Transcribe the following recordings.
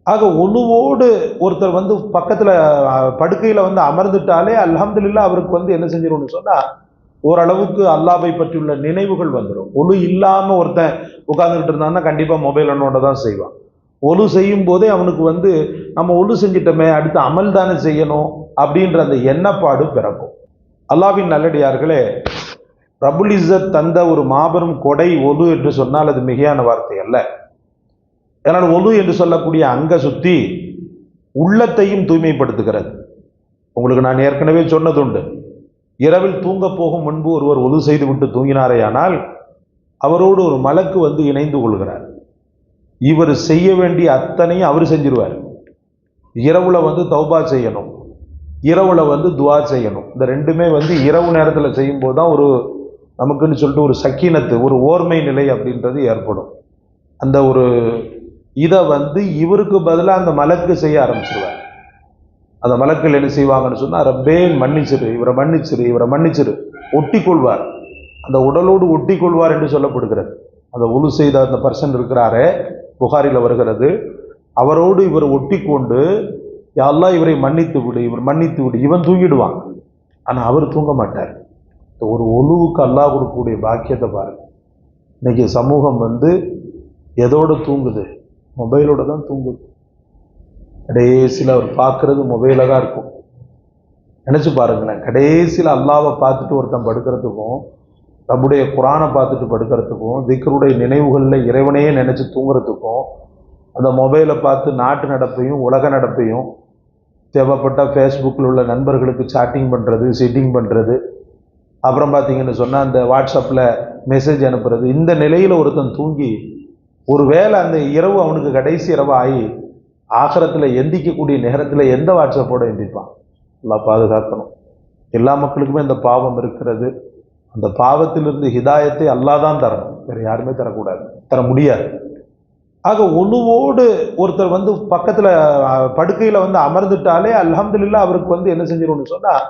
ஆக ஒழுவோடு ஒருத்தர் வந்து பக்கத்துல படுக்கையில வந்து அமர்ந்துட்டாலே அல்ஹம்துலில்லாஹ் அவருக்கு என்ன செஞ்சிரும்னு சொன்னா ஓரளவுக்கு அல்லாஹ்வை பற்றியுள்ள நினைவுகள் வந்துடும். ஒழு இல்லாம ஒருத்தன் உட்கார்ந்துகிட்டு இருந்தான்னா கண்டிப்பா மொபைல் நோண்ட தான் செய்வான். ஒழு செய்யும் போதே அவனுக்கு நம்ம ஒழு செஞ்சிட்டோமே அடுத்து அமல் தானே செய்யணும் அப்படின்ற அந்த எண்ணப்பாடு பிறக்கும். அல்லாஹ்வின் நல்லடியார்களே, ரப்புல் இஸ்ஸத் தந்த ஒரு மாபெரும் கொடை ஒழு என்று சொன்னால் அது மிகையான வார்த்தை அல்ல. ஏனால் ஒழு என்று சொல்லக்கூடிய அங்க சுத்தி உள்ளத்தையும் தூய்மைப்படுத்துகிறது. உங்களுக்கு நான் ஏற்கனவே சொன்னதுண்டு, இரவில் தூங்க போகும் முன்பு ஒருவர் ஒழு செய்து விட்டு தூங்கினாரேயானால் அவரோடு ஒரு மலக்கு இணைந்து கொள்கிறார். இவர் செய்ய வேண்டிய அத்தனையும் அவர் செஞ்சிருவார். இரவுல தௌபா செய்யணும், இரவுல துவா செய்யணும். இந்த ரெண்டுமே இரவு நேரத்தில் செய்யும் போது தான் ஒரு நமக்குன்னு சொல்லிட்டு ஒரு சக்கீனத்து, ஒரு ஓர்மை நிலை அப்படின்றது ஏற்படும். அந்த ஒரு இதை இவருக்கு பதிலாக அந்த மலக்கு செய்ய ஆரம்பிச்சிருவார். அந்த மலக்கள் என்ன செய்வாங்கன்னு சொன்னா, ரப்பே மன்னிச்சிரு, இவரை மன்னிச்சிரு, இவரை மன்னிச்சிரு, ஒட்டி கொள்வார். அந்த உடலோடு ஒட்டி கொள்வார் என்று சொல்லப்படுகிறது. அந்த ஒழு செய்த அந்த பர்சன் இருக்கிறாரே, புகாரில் வருகிறது, அவரோடு இவர் ஒட்டி கொண்டு யா அல்லாஹ் இவரை மன்னித்து விடு, இவர் மன்னித்து விடு, இவன் தூங்கிடுவான். ஆனால் அவர் தூங்க மாட்டார். ஒரு ஒழுவுக்கு அல்லாஹ் கொடுக்கக்கூடிய பாக்கியத்தை பாருங்க. இன்னைக்கு சமூகம் எதோடு தூங்குது? மொபைலோட தான் தூங்குது. கடைசியில் அவர் பார்க்கறது மொபைலில் தான் இருக்கும். நினச்சி பாருங்களேன், கடைசியில் அல்லாவை பார்த்துட்டு ஒருத்தன் படுக்கிறதுக்கும், நம்முடைய குரானை பார்த்துட்டு படுக்கிறதுக்கும், திக்ருடைய நினைவுகளில் இறைவனையே நினச்சி தூங்குறதுக்கும், அந்த மொபைலை பார்த்து நாட்டு நடப்பையும் உலக நடப்பையும் தேவைப்பட்ட ஃபேஸ்புக்கில் உள்ள நண்பர்களுக்கு சாட்டிங் பண்ணுறது, செட்டிங் பண்ணுறது, அப்புறம் பார்த்தீங்கன்னு சொன்னால் அந்த வாட்ஸ்அப்பில் மெசேஜ் அனுப்புறது, இந்த நிலையில் ஒருத்தன் தூங்கி ஒரு வேளை அந்த இரவு அவனுக்கு கடைசி இரவு ஆகி ஆகரத்தில் எந்திக்கக்கூடிய நேரத்தில் எந்த வாட்ஸ்அப்போடு எந்திப்பான்? எல்லாம் பாதுகாக்கணும். எல்லா மக்களுக்குமே இந்த பாவம் இருக்கிறது. அந்த பாவத்திலிருந்து ஹிதாயத்தை அல்லாஹ் தான் தரணும், வேறு யாருமே தரக்கூடாது, தர முடியாது. ஆக ஒழுவோடு ஒருத்தர் பக்கத்தில் படுக்கையில் அமர்ந்துட்டாலே அல்ஹம்துலில்லாஹ் அவருக்கு என்ன செஞ்சிரும்னு சொன்னால்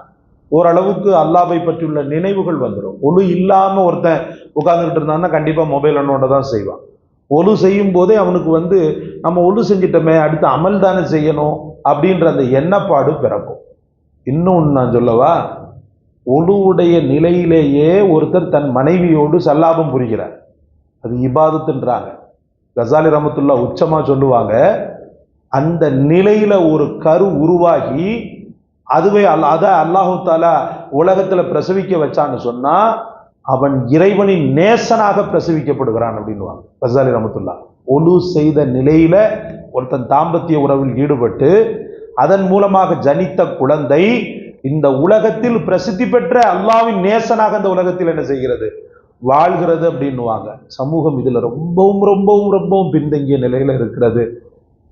ஓரளவுக்கு அல்லாஹ்வை பற்றியுள்ள நினைவுகள் வந்துடும். ஒழு இல்லாமல் ஒருத்தன் உட்கார்ந்துக்கிட்டு இருந்தான்னா கண்டிப்பாக மொபைல் நோண்ட தான் செய்வான். ஒழு செய்யும் போதே அவனுக்கு நம்ம ஒழு செஞ்சிட்டோமே அடுத்து அமல் தானே செய்யணும் அப்படின்ற அந்த எண்ணப்பாடு பிறக்கும். இன்னொன்று நான் சொல்லவா, ஒழுவுடைய நிலையிலேயே ஒருத்தர் தன் மனைவியோடு சல்லாபம் புரிகிறார். அது இபாதத்துன்றாங்க. கசாலி ரஹ்மத்துல்லா உச்சமா சொல்லுவாங்க, அந்த நிலையில ஒரு கரு உருவாகி அதுவே அல்லாஹு தாலா உலகத்துல பிரசவிக்க வச்சான்னு சொன்னா அவன் இறைவனின் நேசனாக பிரசவிக்கப்படுகிறான் அப்படின்வாங்க கசாலி ரஹ்மத்துல்லா. ஒழு செய்த நிலையில ஒருத்தன் தாம்பத்திய உறவில் ஈடுபட்டு அதன் மூலமாக ஜனித்த குழந்தை இந்த உலகத்தில் பிரசித்தி பெற்ற அல்லாஹ்வின் நேசனாக இந்த உலகத்தில் என்ன செய்கிறது? வாழ்கிறது அப்படின்னுவாங்க. சமூகம் இதுல ரொம்பவும் ரொம்பவும் ரொம்பவும் பின்தங்கிய நிலையில இருக்கிறது.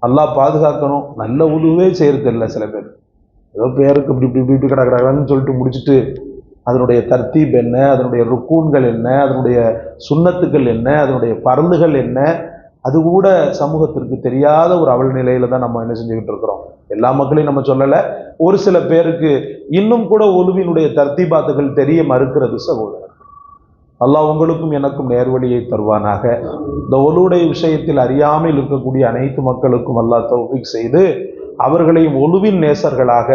அல்லாஹ் பாதுகாக்கணும். நல்ல உழுவே செய்யறது இல்லை. சில பேர் ஏதோ பேருக்கு இப்படி இப்படி இப்படி கிடக்கிறாங்கன்னு சொல்லிட்டு முடிச்சுட்டு அதனுடைய தர்த்தீப் என்ன, அதனுடைய ருக்கூன்கள் என்ன, அதனுடைய சுன்னத்துக்கள் என்ன, அதனுடைய பரந்துகள் என்ன, அது கூட சமூகத்திற்கு தெரியாத ஒரு அவல் நிலையில தான் நம்ம என்ன செஞ்சுக்கிட்டு இருக்கிறோம். எல்லா மக்களையும் நம்ம சொல்லலை, ஒரு சில பேருக்கு இன்னும் கூட ஒழுவினுடைய தர்த்தீபாத்துகள் தெரிய மறுக்கிறது. சகோதரர், அல்லாஹ் உங்களுக்கும் எனக்கும் நேர்வழியை தருவானாக. இந்த ஒழுவுடைய விஷயத்தில் அறியாமல் இருக்கக்கூடிய அனைத்து மக்களுக்கும் அல்லாஹ் தௌஃபீக் செய்து அவர்களையும் ஒழுவின் நேசர்களாக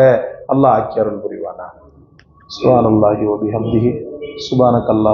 அல்லாஹ் ஆக்கி அருள் புரிவானாக. சுப்ஹானல்லாஹி வ பிஹம்திஹி சுப்ஹானக்கல்லாஹ்.